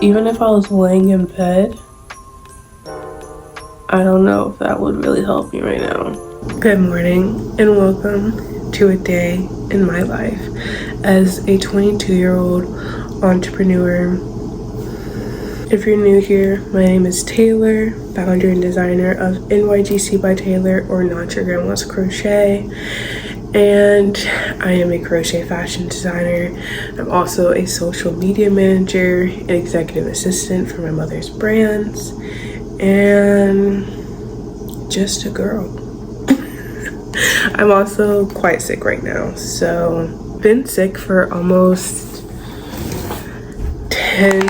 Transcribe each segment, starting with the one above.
even if I was laying in bed, I don't know if that would really help me right now. Good morning and welcome to a day in my life as a 22-year-old entrepreneur. If you're new here, my name is Taylor, founder and designer of NYGC by Taylor, or Not Your Grandma's Crochet, and I am a crochet fashion designer. I'm also a social media manager, an executive assistant for my mother's brands, and just a girl. I'm also quite sick right now, so been sick for almost 10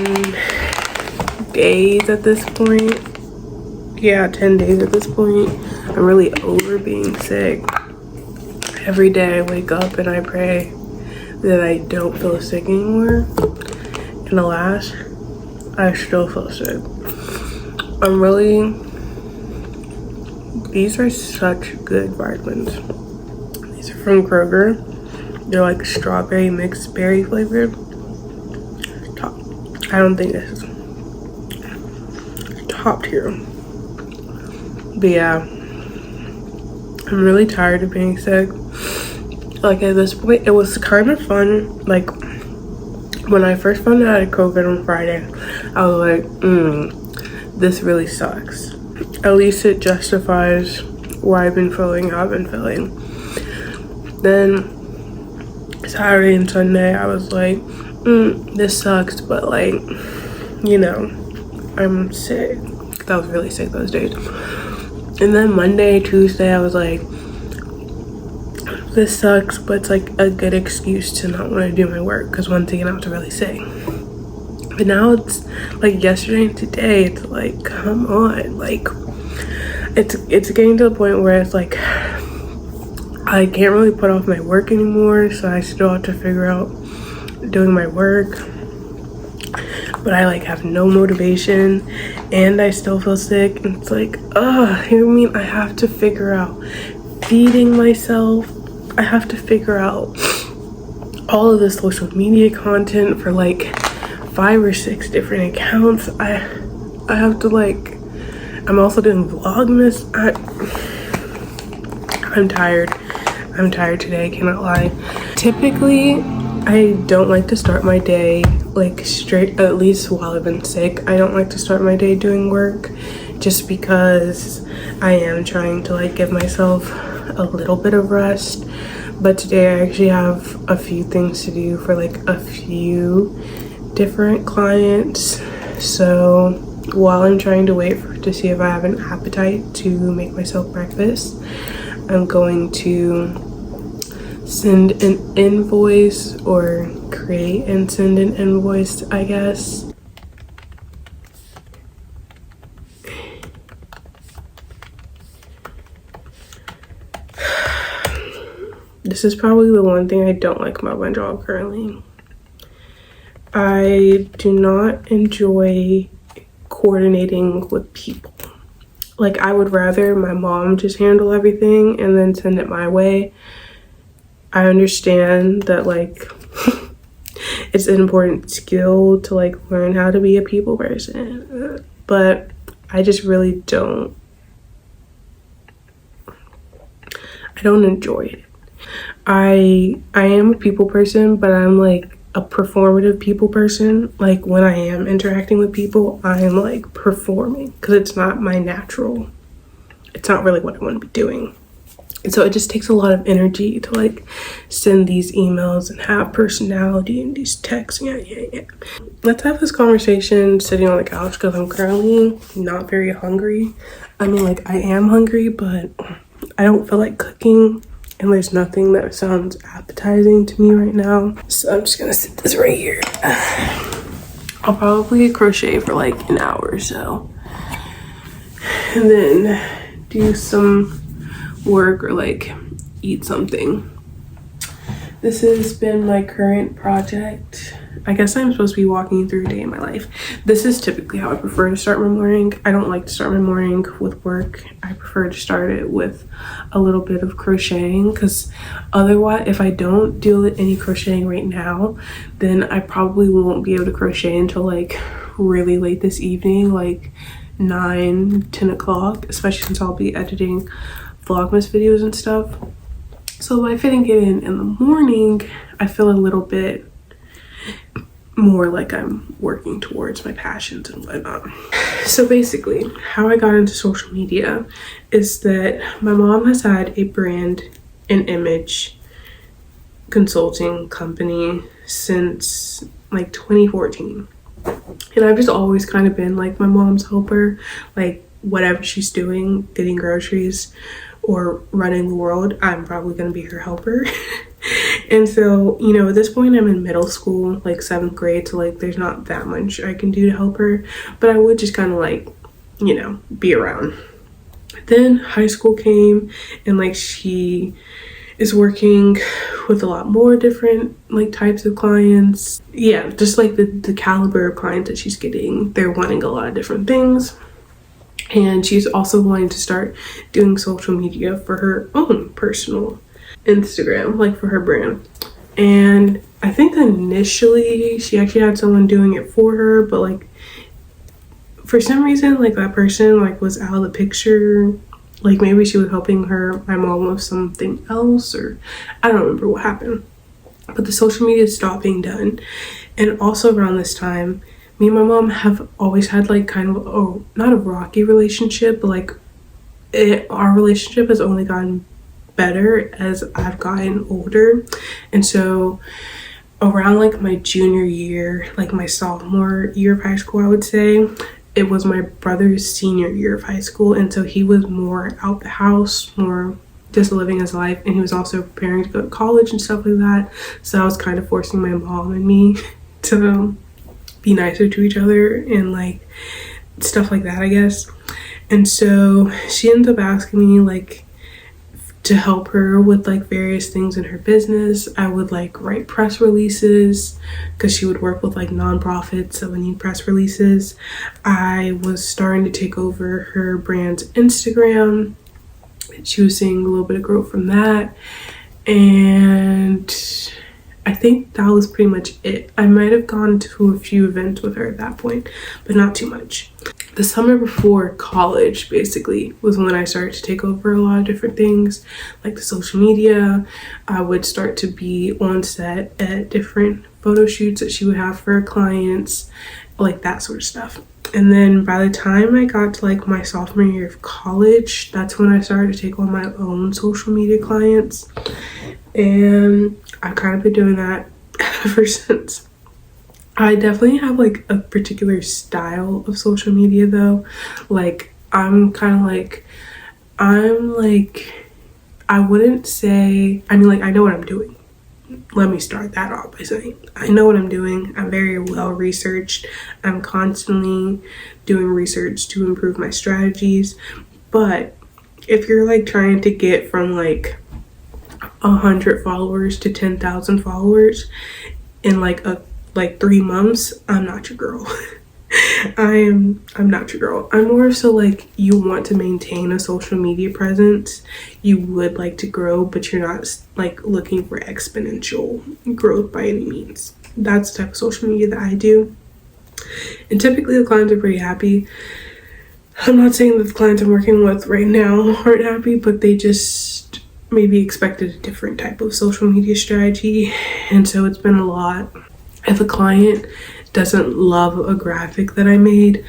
days at this point. Yeah, 10 days at this point. I'm really over being sick. Every day I wake up and I pray that I don't feel sick anymore. And alas, I still feel sick. These are such good vitamins. These are from Kroger. They're like strawberry mixed berry flavored. I don't think this is top tier. But yeah, I'm really tired of being sick. Like at this point, it was kind of fun. Like when I first found out I had COVID on Friday, I was like, this really sucks. At least it justifies why I've been feeling how I've been feeling. Then Saturday and Sunday, I was like, this sucks, but like, you know, I'm sick. I was really sick those days. And then Monday, Tuesday, I was like, this sucks, but it's like a good excuse to not want to do my work, because once again, I was really sick. But now it's like yesterday and today, it's like, come on, like it's getting to the point where it's like I can't really put off my work anymore, so I still have to figure out doing my work, but I like have no motivation and I still feel sick, and it's like, I mean, I have to figure out feeding myself. I have to figure out all of the social media content for like 5 or 6 different accounts. I have to like, I'm also doing Vlogmas. I'm tired. I'm tired today, cannot lie. Typically, I don't like to start my day like straight, at least while I've been sick. I don't like to start my day doing work just because I am trying to like give myself a little bit of rest. But today I actually have a few things to do for like a few different clients. So while I'm trying to wait to see if I have an appetite to make myself breakfast, I'm going to send an invoice, or create and send an invoice, I guess. This is probably the one thing I don't like about my job currently. I do not enjoy coordinating with people. Like, I would rather my mom just handle everything and then send it my way. I understand that like it's an important skill to like learn how to be a people person, but I just really don't enjoy it. I am a people person, but I'm like a performative people person. Like when I am interacting with people, I'm like performing, because it's not my natural, it's not really what I want to be doing. And so it just takes a lot of energy to like send these emails and have personality and these texts. Yeah. Let's have this conversation sitting on the couch, because I'm currently not very hungry. I mean, like, I am hungry, but I don't feel like cooking, and there's nothing that sounds appetizing to me right now. So I'm just gonna sit this right here. I'll probably crochet for like an hour or so, and then do some work or like eat something. This has been my current project. I guess I'm supposed to be walking through a day in my life. This is typically how I prefer to start my morning. I don't like to start my morning with work. I prefer to start it with a little bit of crocheting, because otherwise, if I don't do any crocheting right now, then I probably won't be able to crochet until like really late this evening, like 9-10 o'clock, especially since I'll be editing Vlogmas videos and stuff. So if I didn't get in the morning, I feel a little bit more like I'm working towards my passions and whatnot. So basically, how I got into social media is that my mom has had a brand and image consulting company since like 2014. And I've just always kind of been like my mom's helper, like whatever she's doing, getting groceries or running the world, I'm probably going to be her helper. And so, you know, at this point I'm in middle school, like 7th grade, so like there's not that much I can do to help her, but I would just kind of like, you know, be around. Then high school came, and like she is working with a lot more different like types of clients. Yeah, just like the caliber of clients that she's getting, they're wanting a lot of different things. And she's also wanting to start doing social media for her own personal Instagram, like for her brand. And I think initially she actually had someone doing it for her, but like for some reason like that person like was out of the picture. Like maybe she was helping my mom with something else, or I don't remember what happened. But the social media stopped being done. And also around this time, me and my mom have always had like kind of not a rocky relationship, but like our relationship has only gotten better as I've gotten older. And so around like my junior year, like my sophomore year of high school, I would say, it was my brother's senior year of high school, and so he was more out the house, more just living his life, and he was also preparing to go to college and stuff like that. So I was kind of forcing my mom and me to be nicer to each other and like stuff like that, I guess. And so she ended up asking me like to help her with like various things in her business. I would like write press releases because she would work with like nonprofits that would need press releases. I was starting to take over her brand's Instagram. She was seeing a little bit of growth from that, and I think that was pretty much it. I might have gone to a few events with her at that point, but not too much. The summer before college basically was when I started to take over a lot of different things, like the social media. I would start to be on set at different photo shoots that she would have for her clients, like that sort of stuff. And then by the time I got to like my sophomore year of college, that's when I started to take on my own social media clients. And I've kind of been doing that ever since. I definitely have like a particular style of social media though. Like I wouldn't say, I mean like I know what I'm doing. Let me start that off by saying I know what I'm doing. I'm very well researched. I'm constantly doing research to improve my strategies. But if you're like trying to get from like 100 followers to 10,000 followers in like 3 months, I'm not your girl. I'm not your girl. I'm more so like you want to maintain a social media presence. You would like to grow, but you're not like looking for exponential growth by any means. That's the type of social media that I do. And typically the clients are pretty happy. I'm not saying that the clients I'm working with right now aren't happy, but they just maybe expected a different type of social media strategy. And so it's been a lot. If a client doesn't love a graphic that I made,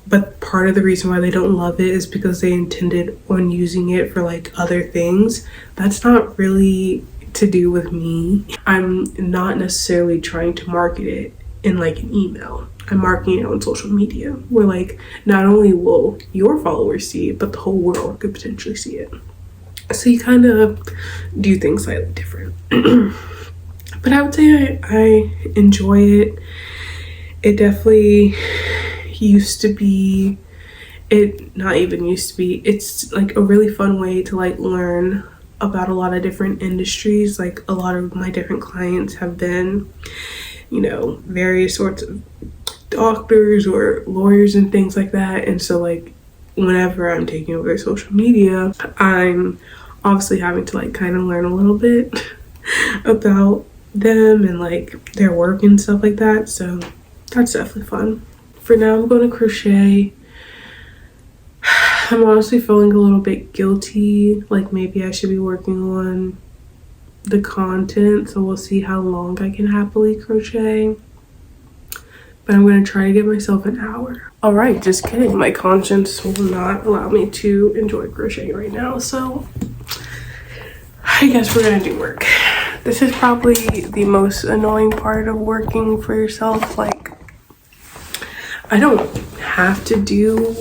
but part of the reason why they don't love it is because they intended on using it for like other things, that's not really to do with me. I'm not necessarily trying to market it in like an email. I'm marketing it on social media where like not only will your followers see it, but the whole world could potentially see it. So you kind of do things slightly different. But I would say I enjoy it. It definitely used to be, it's like a really fun way to like learn about a lot of different industries. Like a lot of my different clients have been, you know, various sorts of doctors or lawyers and things like that. And so like whenever I'm taking over social media, I'm obviously having to like kind of learn a little bit about them and like their work and stuff like that. So that's definitely fun. for now I'm going to crochet. I'm honestly feeling a little bit guilty, like maybe I should be working on the content, so we'll see how long I can happily crochet, but I'm going to try to get myself an hour. All right, just kidding, my conscience will not allow me to enjoy crocheting right now, so I guess we're gonna do work. This is probably the most annoying part of working for yourself. Like, I don't have to do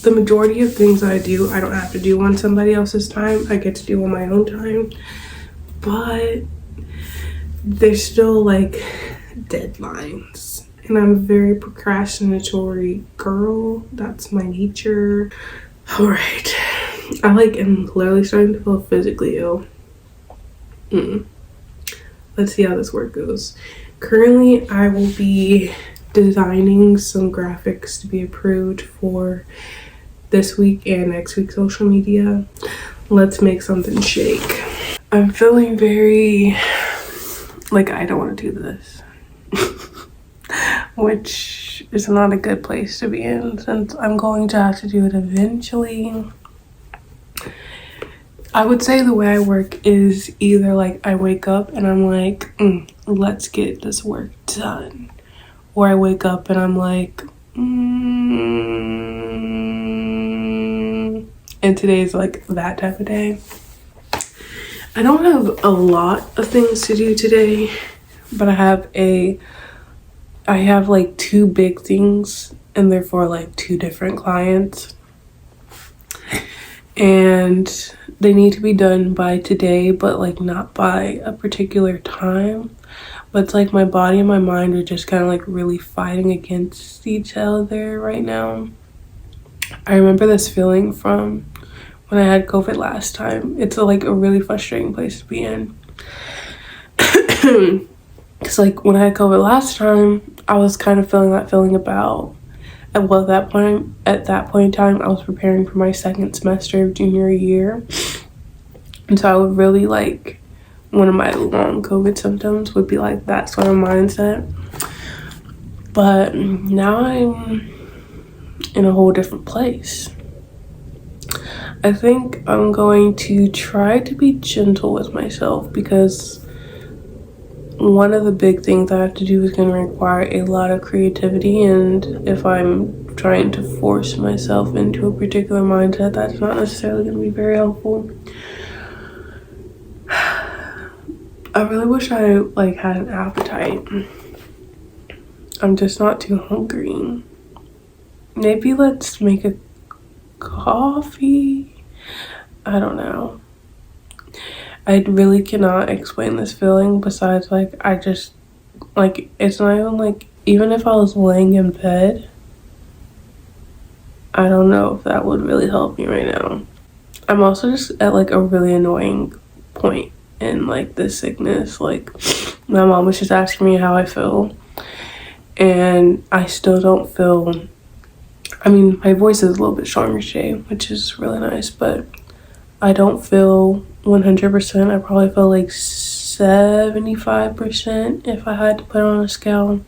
the majority of things that I do. I don't have to do on somebody else's time. I get to do on my own time, but there's still like deadlines, and I'm a very procrastinatory girl. That's my nature. All right, I like am literally starting to feel physically ill. Let's see how this work goes. Currently, I will be designing some graphics to be approved for this week and next week's social media. Let's make something shake. I'm feeling very like I don't want to do this, which is not a good place to be in since I'm going to have to do it eventually. I would say the way I work is either like I wake up and I'm like, let's get this work done. Or I wake up and I'm like, and today's like that type of day. I don't have a lot of things to do today, but I have like 2 big things, and they're for like 2 different clients. And they need to be done by today, but like not by a particular time. But it's like my body and my mind are just kind of like really fighting against each other right now. I remember this feeling from when I had COVID last time. It's like a really frustrating place to be in. Because like when I had COVID last time, I was kind of feeling that feeling about, well, at that point in time, I was preparing for my 2nd semester of junior year. And so I would really like, one of my long COVID symptoms would be like that sort of mindset. But now I'm in a whole different place. I think I'm going to try to be gentle with myself, because one of the big things I have to do is going to require a lot of creativity, and if I'm trying to force myself into a particular mindset, that's not necessarily going to be very helpful. I really wish I like had an appetite. I'm just not too hungry. Maybe let's make a coffee. I don't know. I really cannot explain this feeling besides like I just like, it's not even like, even if I was laying in bed, I don't know if that would really help me right now. I'm also just at like a really annoying point in like this sickness. Like, my mom was just asking me how I feel, and I still don't feel, I mean, my voice is a little bit stronger today, which is really nice, but I don't feel 100%. I probably feel like 75% if I had to put on a scale.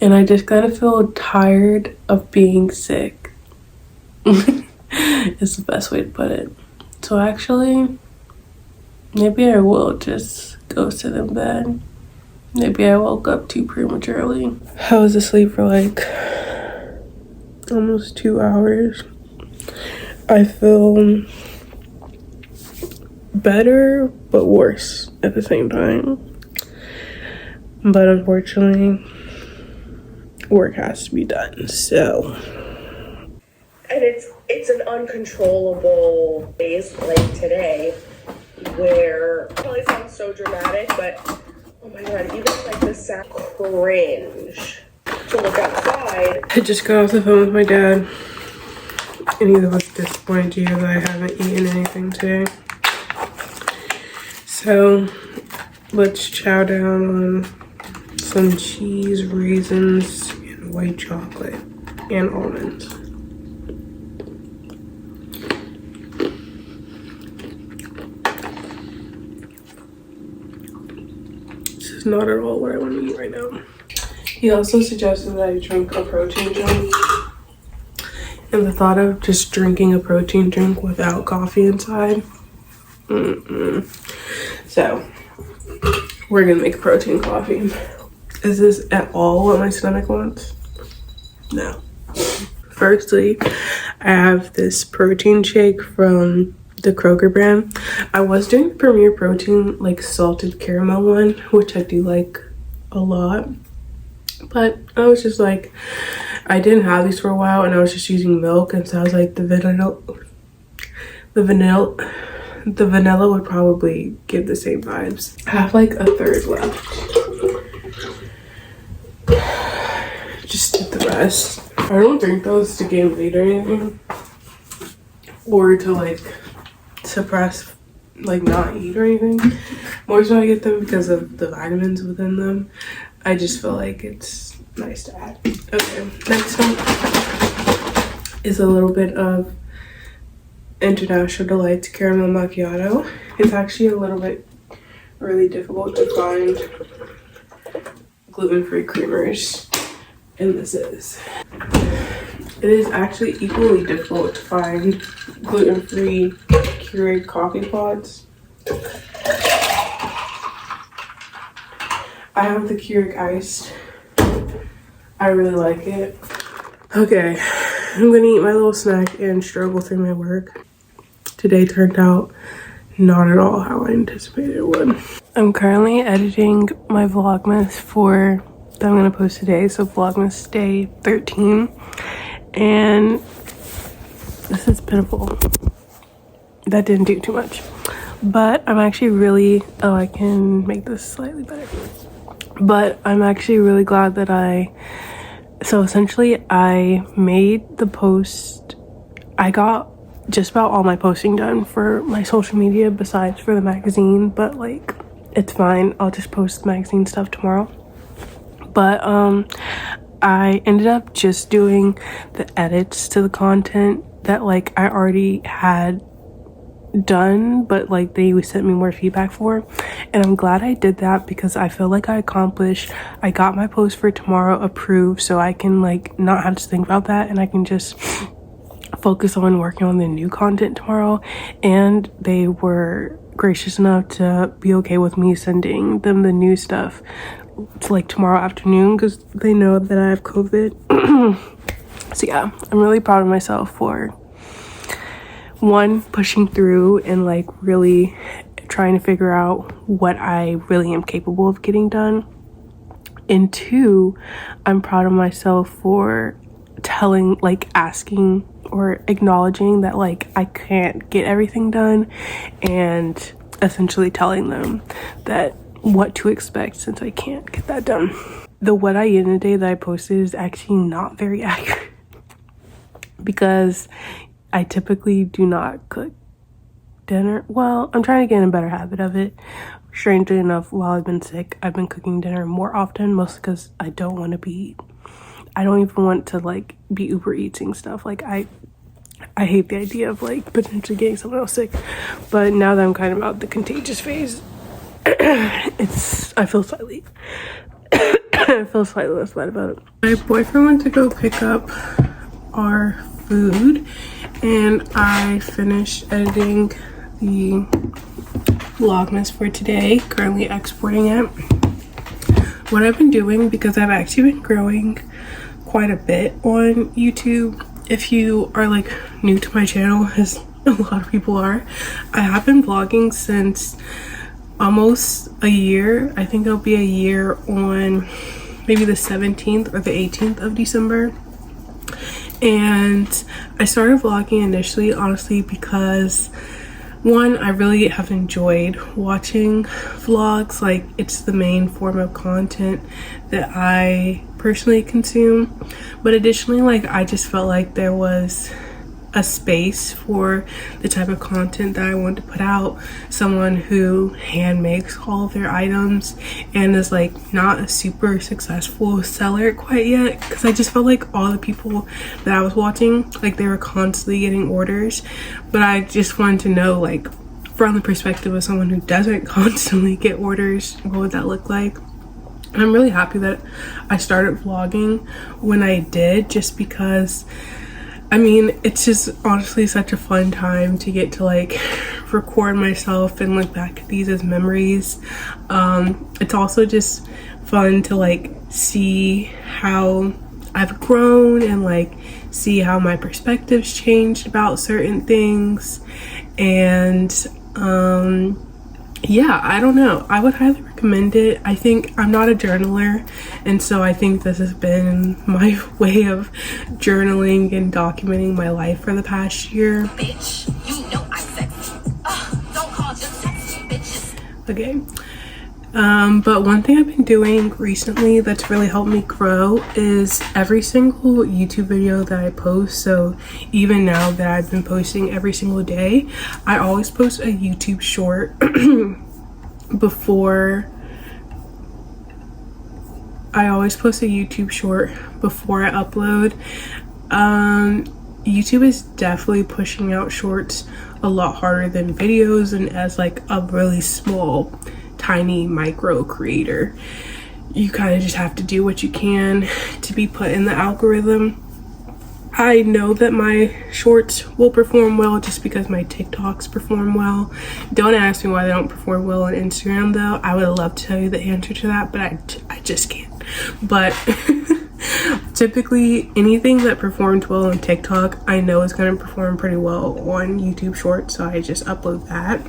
And I just kind of feel tired of being sick. It's the best way to put it. So actually, maybe I will just go sit in bed. Maybe I woke up too prematurely. I was asleep for like almost 2 hours. I feel better but worse at the same time. But unfortunately, work has to be done, so. And it's an uncontrollable days like today where it probably sounds so dramatic, but oh my god, even like the sound cringe to look outside. I just got off the phone with my dad, and he was disappointed to hear that I haven't eaten anything today. So let's chow down on some cheese, raisins, and white chocolate, and almonds. This is not at all what I want to eat right now. He also suggested that I drink a protein drink. And the thought of just drinking a protein drink without coffee inside. So, we're gonna make a protein coffee. Is this at all what my stomach wants? No. Firstly, I have this protein shake from the Kroger brand. I was doing the Premier Protein like salted caramel one, which I do like a lot. But I was just like, I didn't have these for a while and I was just using milk, and so I was like, the vanilla would probably give the same vibes. I have like a third left. Just did the rest. I don't drink those to gain weight or anything, or to like suppress, like not eat or anything. More so I get them because of the vitamins within them. I just feel like it's nice to add. Okay, next up is a little bit of International Delights Caramel Macchiato. It's actually a little bit really difficult to find gluten-free creamers, and this is. It is actually equally difficult to find gluten-free Keurig coffee pods. I have the Keurig iced. I really like it. Okay, I'm gonna eat my little snack and struggle through my work. Today turned out not at all how I anticipated it would. I'm currently editing my Vlogmas that I'm gonna post today. So Vlogmas day 13. And this is pitiful. That didn't do too much. But I'm actually really, I can make this slightly better. But I'm actually really glad that so essentially I made the post. I got just about all my posting done for my social media besides for the magazine, but like it's fine. I'll just post the magazine stuff tomorrow. But I ended up just doing the edits to the content that like I already had done, but like they sent me more feedback for, and I'm glad I did that because I feel like I got my post for tomorrow approved, so I can like not have to think about that and I can just focus on working on the new content tomorrow. And they were gracious enough to be okay with me sending them the new stuff to like tomorrow afternoon because they know that I have COVID. So yeah, I'm really proud of myself for one, pushing through and like really trying to figure out what I really am capable of getting done, and two, I'm proud of myself for asking or acknowledging that like I can't get everything done, and essentially telling them that what to expect since I can't get that done. The what I eat in a day that I posted is actually not very accurate because I typically do not cook dinner. Well, I'm trying to get in a better habit of it. Strangely enough, while I've been sick, I've been cooking dinner more often, mostly because I don't want to I don't even want to like be Uber Eating stuff. Like I hate the idea of like potentially getting someone else sick. But now that I'm kind of out the contagious phase, I feel slightly less bad about it. My boyfriend went to go pick up our food and I finished editing the Vlogmas for today, currently exporting it. What I've been doing, because I've actually been growing quite a bit on YouTube, if you are like new to my channel, as a lot of people are, I have been vlogging since almost a year. I think it'll be a year on maybe the 17th or the 18th of December. And I started vlogging initially, honestly, because one, I really have enjoyed watching vlogs. Like, it's the main form of content that I personally consume. But additionally, like, I just felt like there was a space for the type of content that I want to put out. Someone who hand makes all of their items and is like not a super successful seller quite yet, because I just felt like all the people that I was watching, like they were constantly getting orders, but I just wanted to know, like, from the perspective of someone who doesn't constantly get orders, what would that look like? I'm really happy that I started vlogging when I did, just because I mean, it's just honestly such a fun time to get to like record myself and look back at these as memories. It's also just fun to like see how I've grown and like see how my perspectives changed about certain things. And yeah, I don't know, I would highly recommend it. I think I'm not a journaler, and so I think this has been my way of journaling and documenting my life for the past year. Bitch, you know I'm sexy. Don't call, just text me, bitches. Okay. But one thing I've been doing recently that's really helped me grow is every single YouTube video that I post. So even now that I've been posting every single day, I always post a YouTube short before I upload. YouTube is definitely pushing out shorts a lot harder than videos, and as like a really small tiny micro creator, you kind of just have to do what you can to be put in the algorithm. I know that my shorts will perform well just because my TikToks perform well. Don't ask me why they don't perform well on Instagram though. I would love to tell you the answer to that, but I just can't. But typically anything that performed well on TikTok, I know is going to perform pretty well on YouTube Shorts, so I just upload that.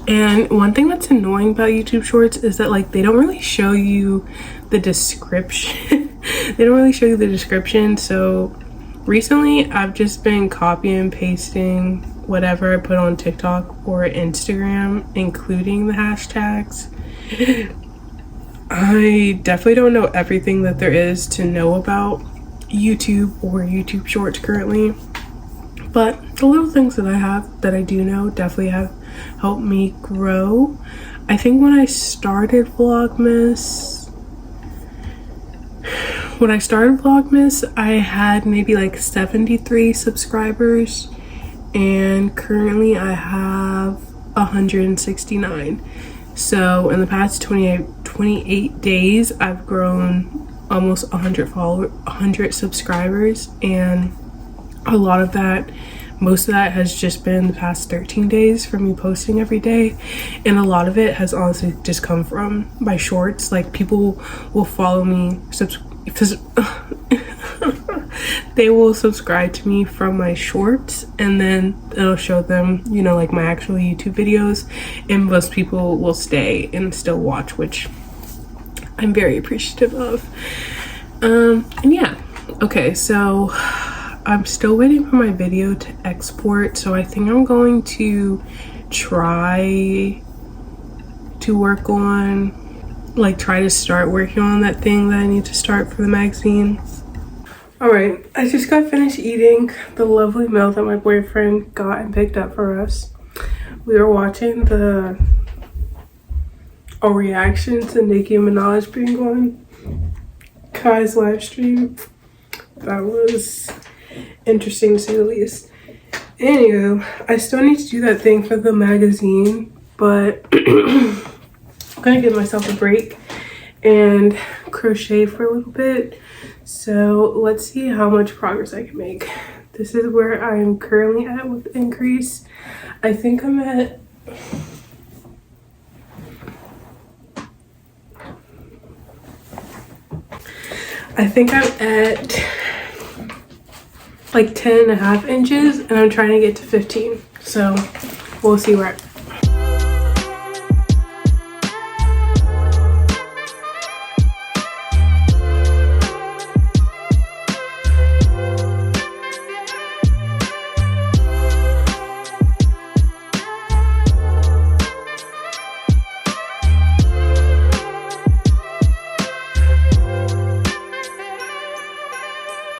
And one thing that's annoying about YouTube Shorts is that like they don't really show you the description. They don't really show you the description. So recently I've just been copy and pasting whatever I put on TikTok or Instagram, including the hashtags. I definitely don't know everything that there is to know about YouTube or YouTube Shorts currently, but the little things that I do know definitely have helped me grow. I think when I started Vlogmas, I had maybe like 73 subscribers, and currently I have 169. So in the past 28 days, I've grown almost 100 subscribers, and a lot of that, most of that has just been the past 13 days from me posting every day. And a lot of it has honestly just come from my shorts. Like people will follow me, they will subscribe to me from my shorts, and then it'll show them, you know, like my actual YouTube videos, and most people will stay and still watch, which I'm very appreciative of. And yeah, okay, so I'm still waiting for my video to export, so I think I'm going to try to start working on that thing that I need to start for the magazine. Alright, I just got finished eating the lovely meal that my boyfriend got and picked up for us. We were watching a reaction to Nicki Minaj being on Kai's live stream. That was interesting to say the least. Anywho, I still need to do that thing for the magazine, but I'm gonna give myself a break and crochet for a little bit. So let's see how much progress I can make. This is where I'm currently at with the increase. I think I'm at like 10.5 inches, and I'm trying to get to 15. So we'll see where